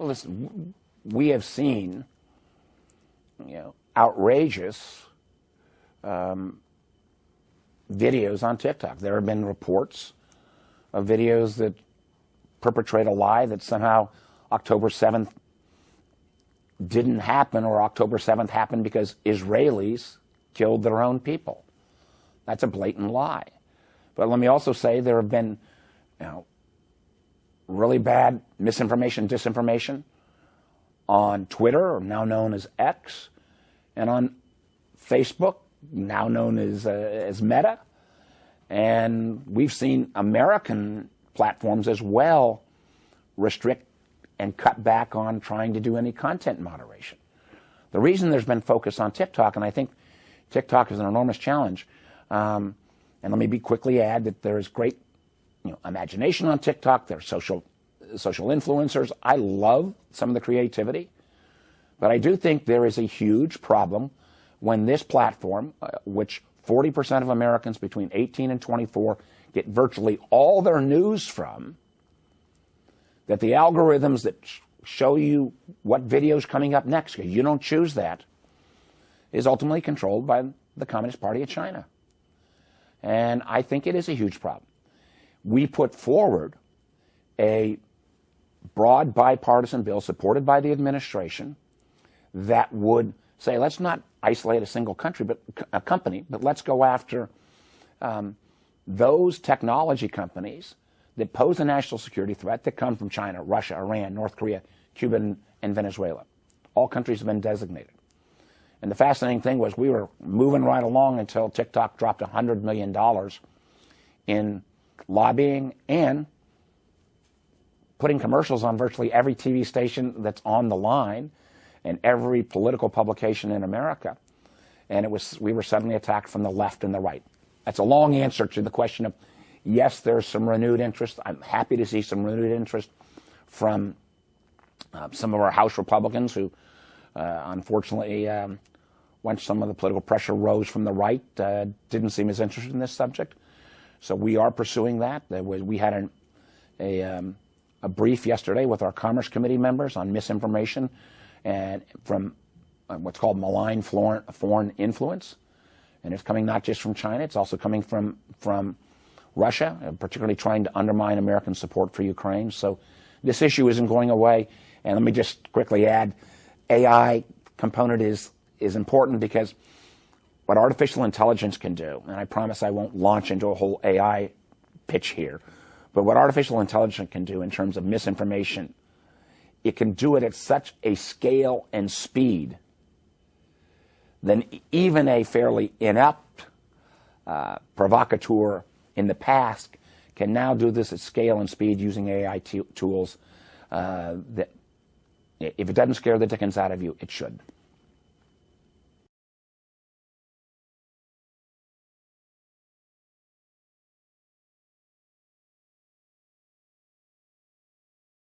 Well, listen, we have seen, outrageous videos on TikTok. There have been reports of videos that perpetrate a lie that somehow October 7th didn't happen, or October 7th happened because Israelis killed their own people. That's a blatant lie. But let me also say there have been, really bad misinformation, disinformation on Twitter, or now known as X, and on Facebook, now known as Meta. And we've seen American platforms as well restrict and cut back on trying to do any content moderation. The reason there's been focus on TikTok, and I think TikTok is an enormous challenge, and let me quickly add that there is great imagination on TikTok. There's social influencers. I love some of the creativity, but I do think there is a huge problem when this platform, which 40% of Americans between 18 and 24 get virtually all their news from, that the algorithms that show you what video is coming up next, because you don't choose that, is ultimately controlled by the Communist Party of China. And I think it is a huge problem. We put forward a broad bipartisan bill supported by the administration that would say, let's not isolate a single country, but a company, but let's go after those technology companies that pose a national security threat that come from China, Russia, Iran, North Korea, Cuba, and Venezuela. All countries have been designated. And the fascinating thing was we were moving right along until TikTok dropped $100 million in lobbying and putting commercials on virtually every TV station that's on the line and every political publication in America. And we were suddenly attacked from the left and the right. That's a long answer to the question of, yes, there's some renewed interest. I'm happy to see some renewed interest from some of our House Republicans who, unfortunately, once some of the political pressure rose from the right, didn't seem as interested in this subject. So we are pursuing that. We had a brief yesterday with our Commerce Committee members on misinformation and from what's called malign foreign influence. And it's coming not just from China, it's also coming from Russia, particularly trying to undermine American support for Ukraine. So this issue isn't going away. And let me just quickly add, AI component is important because what artificial intelligence can do, and I promise I won't launch into a whole AI pitch here, but what artificial intelligence can do in terms of misinformation, it can do it at such a scale and speed than even a fairly inept provocateur in the past can now do this at scale and speed using AI tools that if it doesn't scare the dickens out of you, it should.